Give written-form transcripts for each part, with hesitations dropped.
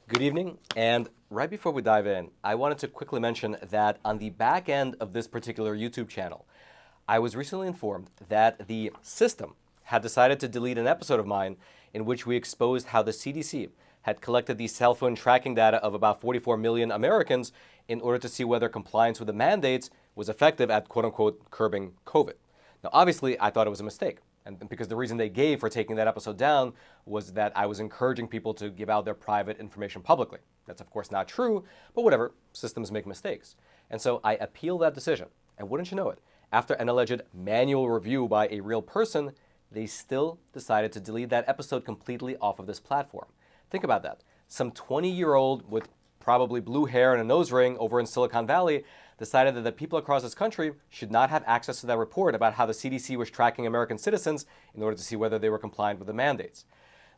Good evening, and right before we dive in, I wanted to quickly mention that on the back end of this particular YouTube channel, I was recently informed that the system had decided to delete an episode of mine in which we exposed how the CDC had collected the cell phone tracking data of about 44 million Americans in order to see whether compliance with the mandates was effective at quote-unquote curbing COVID. Now, obviously, I thought it was a mistake. And because the reason they gave for taking that episode down was that I was encouraging people to give out their private information publicly. That's of course not true, but whatever, systems make mistakes. And so I appealed that decision. And wouldn't you know it, after an alleged manual review by a real person, they still decided to delete that episode completely off of this platform. Think about that. Some 20-year-old with probably blue hair and a nose ring over in Silicon Valley decided that the people across this country should not have access to that report about how the CDC was tracking American citizens in order to see whether they were compliant with the mandates.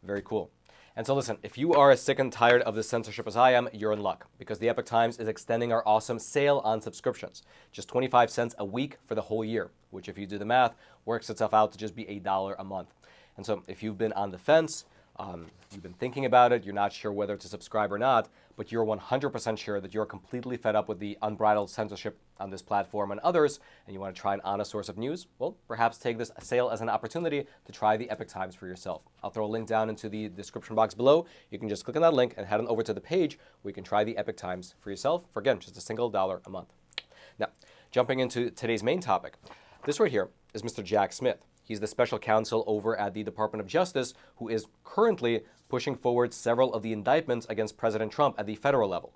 Very cool. And so listen, if you are as sick and tired of this censorship as I am, you're in luck, because the Epoch Times is extending our awesome sale on subscriptions. Just 25 cents a week for the whole year, which if you do the math, works itself out to just be $1 a month. And so if you've been on the fence, you've been thinking about it, you're not sure whether to subscribe or not, but you're 100% sure that you're completely fed up with the unbridled censorship on this platform and others, and you want to try an honest source of news, well, perhaps take this sale as an opportunity to try the Epoch Times for yourself. I'll throw a link down into the description box below. You can just click on that link and head on over to the page where you can try the Epoch Times for yourself for, again, just $1 a month. Now, jumping into today's main topic, this right here is Mr. Jack Smith. He's the special counsel over at the Department of Justice who is currently pushing forward several of the indictments against President Trump at the federal level.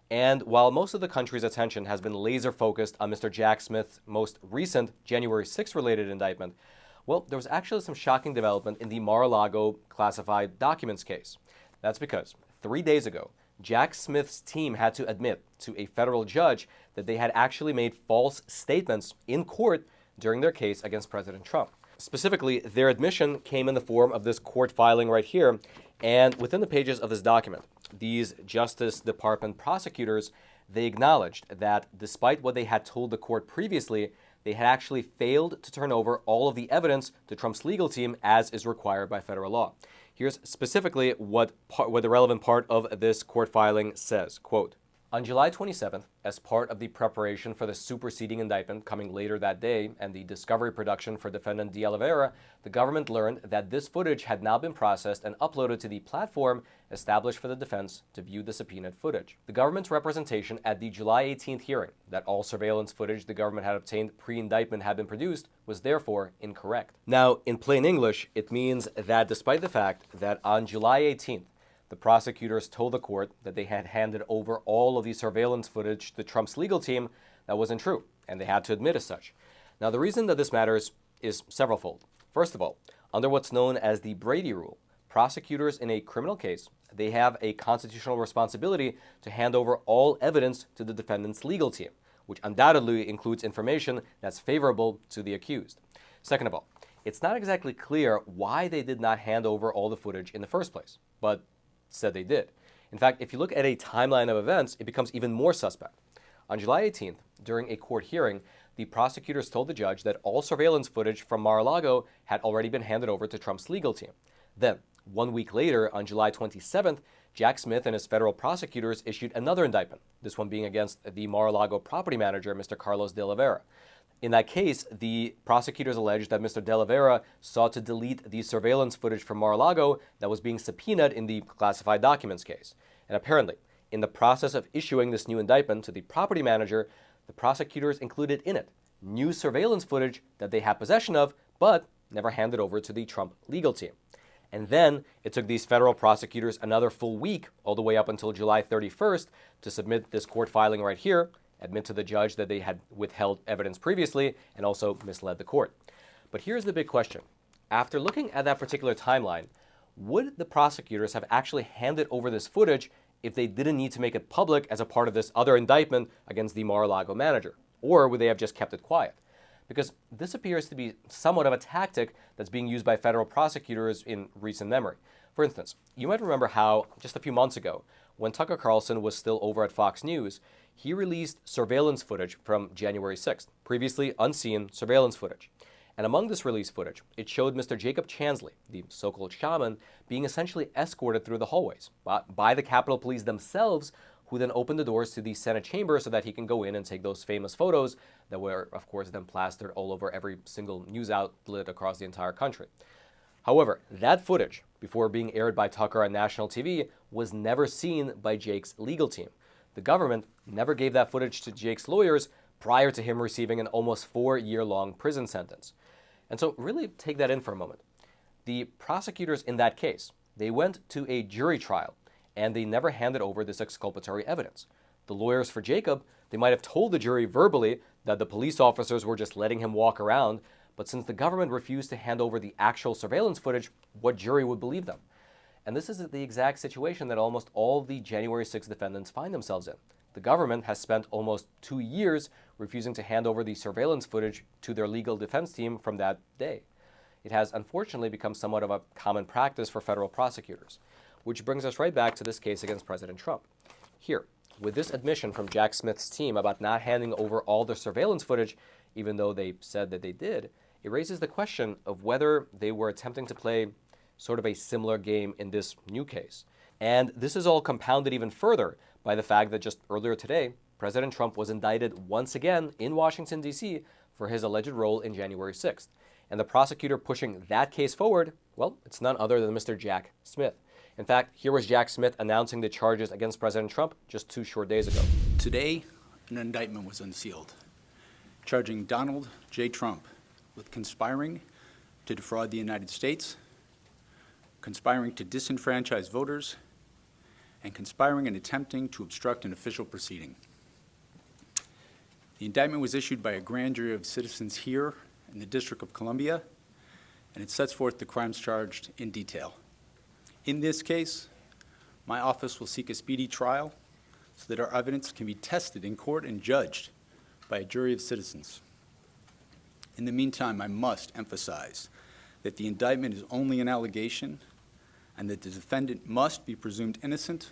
And while most of the country's attention has been laser focused on Mr. Jack Smith's most recent January 6th related indictment, well, there was actually some shocking development in the Mar-a-Lago classified documents case. That's because 3 days ago, Jack Smith's team had to admit to a federal judge that they had actually made false statements in court during their case against President Trump. Specifically, their admission came in the form of this court filing right here, and within the pages of this document, these Justice Department prosecutors, they acknowledged that despite what they had told the court previously, they had actually failed to turn over all of the evidence to Trump's legal team as is required by federal law. Here's specifically what the relevant part of this court filing says, quote, "On July 27th, as part of the preparation for the superseding indictment coming later that day and the discovery production for defendant De Oliveira, the government learned that this footage had now been processed and uploaded to the platform established for the defense to view the subpoenaed footage. The government's representation at the July 18th hearing that all surveillance footage the government had obtained pre-indictment had been produced was therefore incorrect." Now, in plain English, it means that despite the fact that on July 18th, the prosecutors told the court that they had handed over all of the surveillance footage to Trump's legal team, that wasn't true, and they had to admit as such. Now, the reason that this matters is severalfold. First of all, under what's known as the Brady Rule, prosecutors in a criminal case, they have a constitutional responsibility to hand over all evidence to the defendant's legal team, which undoubtedly includes information that's favorable to the accused. Second of all, it's not exactly clear why they did not hand over all the footage in the first place, but said they did. In fact, if you look at a timeline of events, it becomes even more suspect. On July 18th, during a court hearing, the prosecutors told the judge that all surveillance footage from Mar-a-Lago had already been handed over to Trump's legal team. Then, 1 week later, on July 27th, Jack Smith and his federal prosecutors issued another indictment, this one being against the Mar-a-Lago property manager, Mr. Carlos De Oliveira. In that case, the prosecutors alleged that Mr. De Oliveira sought to delete the surveillance footage from Mar-a-Lago that was being subpoenaed in the classified documents case. And apparently, in the process of issuing this new indictment to the property manager, the prosecutors included in it new surveillance footage that they had possession of, but never handed over to the Trump legal team. And then it took these federal prosecutors another full week, all the way up until July 31st, to submit this court filing right here, admit to the judge that they had withheld evidence previously, and also misled the court. But here's the big question. After looking at that particular timeline, would the prosecutors have actually handed over this footage if they didn't need to make it public as a part of this other indictment against the Mar-a-Lago manager? Or would they have just kept it quiet? Because this appears to be somewhat of a tactic that's being used by federal prosecutors in recent memory. For instance, you might remember how just a few months ago, when Tucker Carlson was still over at Fox News, he released surveillance footage from January 6th, previously unseen surveillance footage. And among this released footage, it showed Mr. Jacob Chansley, the so-called shaman, being essentially escorted through the hallways by the Capitol Police themselves, who then opened the doors to the Senate chamber so that he can go in and take those famous photos that were, of course, then plastered all over every single news outlet across the entire country. However, that footage, before being aired by Tucker on national TV, was never seen by Jake's legal team. The government never gave that footage to Jake's lawyers prior to him receiving an almost 4-year-long prison sentence. And so really take that in for a moment. The prosecutors in that case, they went to a jury trial, and they never handed over this exculpatory evidence. The lawyers for Jacob, they might have told the jury verbally that the police officers were just letting him walk around, but since the government refused to hand over the actual surveillance footage, what jury would believe them? And this is the exact situation that almost all the January 6th defendants find themselves in. The government has spent almost 2 years refusing to hand over the surveillance footage to their legal defense team from that day. It has unfortunately become somewhat of a common practice for federal prosecutors, which brings us right back to this case against President Trump. Here, with this admission from Jack Smith's team about not handing over all the surveillance footage, even though they said that they did, it raises the question of whether they were attempting to play sort of a similar game in this new case. And this is all compounded even further by the fact that just earlier today, President Trump was indicted once again in Washington, D.C. for his alleged role in January 6th. And the prosecutor pushing that case forward, well, it's none other than Mr. Jack Smith. In fact, here was Jack Smith announcing the charges against President Trump just 2 short days ago. Today, an indictment was unsealed, charging Donald J. Trump with conspiring to defraud the United States, conspiring to disenfranchise voters, and conspiring and attempting to obstruct an official proceeding. The indictment was issued by a grand jury of citizens here in the District of Columbia, and it sets forth the crimes charged in detail. In this case, my office will seek a speedy trial so that our evidence can be tested in court and judged by a jury of citizens. In the meantime, I must emphasize that the indictment is only an allegation and that the defendant must be presumed innocent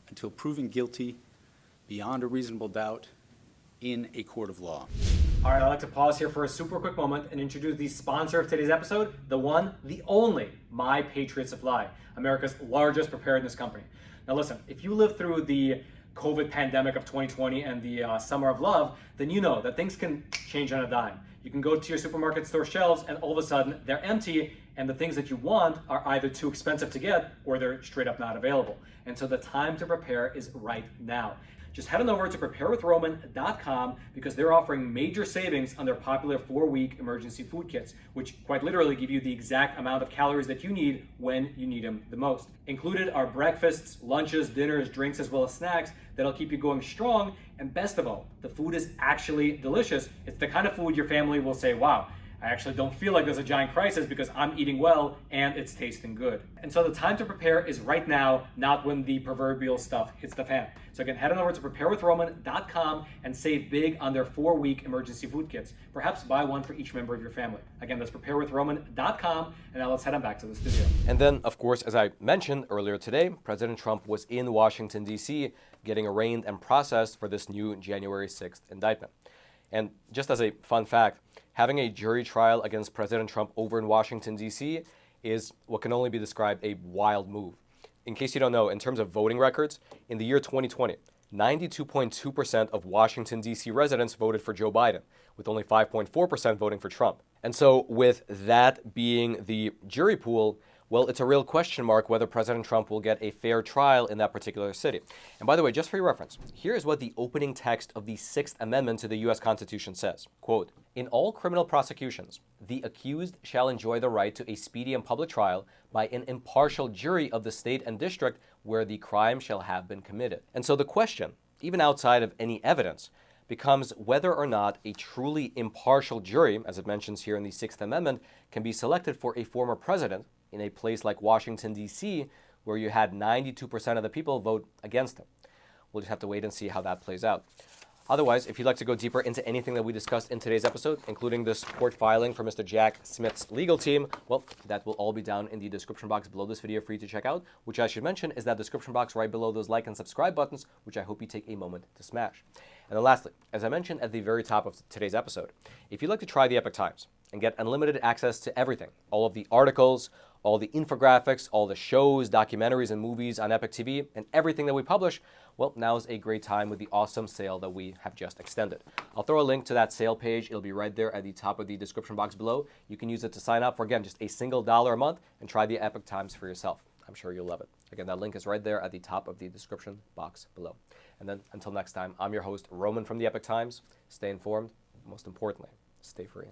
until proven guilty beyond a reasonable doubt in a court of law. All right, I'd like to pause here for a super quick moment and introduce the sponsor of today's episode, the one, the only, My Patriot Supply, America's largest preparedness company. Now listen, if you lived through the COVID pandemic of 2020 and the summer of love, then you know that things can change on a dime. You can go to your supermarket store shelves and all of a sudden they're empty and the things that you want are either too expensive to get or they're straight up not available. And so the time to prepare is right now. Just head on over to preparewithroman.com because they're offering major savings on their popular 4-week emergency food kits, which quite literally give you the exact amount of calories that you need when you need them the most. Included are breakfasts, lunches, dinners, drinks, as well as snacks that'll keep you going strong. And best of all, the food is actually delicious. It's the kind of food your family will say, wow, I actually don't feel like there's a giant crisis because I'm eating well and it's tasting good. And so the time to prepare is right now, not when the proverbial stuff hits the fan. So again, head on over to preparewithroman.com and save big on their 4-week emergency food kits. Perhaps buy one for each member of your family. Again, that's preparewithroman.com. And now let's head on back to the studio. And then, of course, as I mentioned earlier today, President Trump was in Washington, D.C., getting arraigned and processed for this new January 6th indictment. And just as a fun fact, having a jury trial against President Trump over in Washington, D.C. is what can only be described a wild move. In case you don't know, in terms of voting records, in the year 2020, 92.2% of Washington, D.C. residents voted for Joe Biden, with only 5.4% voting for Trump. And so with that being the jury pool, well, it's a real question mark whether President Trump will get a fair trial in that particular city. And by the way, just for your reference, here is what the opening text of the 6th Amendment to the U.S. Constitution says. Quote, "In all criminal prosecutions, the accused shall enjoy the right to a speedy and public trial by an impartial jury of the state and district where the crime shall have been committed." And so the question, even outside of any evidence, becomes whether or not a truly impartial jury, as it mentions here in the 6th Amendment, can be selected for a former president in a place like Washington, D.C., where you had 92% of the people vote against him. We'll just have to wait and see how that plays out. Otherwise, if you'd like to go deeper into anything that we discussed in today's episode, including this court filing for Mr. Jack Smith's legal team, well, that will all be down in the description box below this video for you to check out, which I should mention is that description box right below those like and subscribe buttons, which I hope you take a moment to smash. And then lastly, as I mentioned at the very top of today's episode, if you'd like to try the Epoch Times, and get unlimited access to everything. All of the articles, all the infographics, all the shows, documentaries, and movies on Epoch TV, and everything that we publish. Well, now is a great time with the awesome sale that we have just extended. I'll throw a link to that sale page. It'll be right there at the top of the description box below. You can use it to sign up for, again, just a single $1 a month and try the Epoch Times for yourself. I'm sure you'll love it. Again, that link is right there at the top of the description box below. And then until next time, I'm your host, Roman from the Epoch Times. Stay informed. Most importantly, stay free.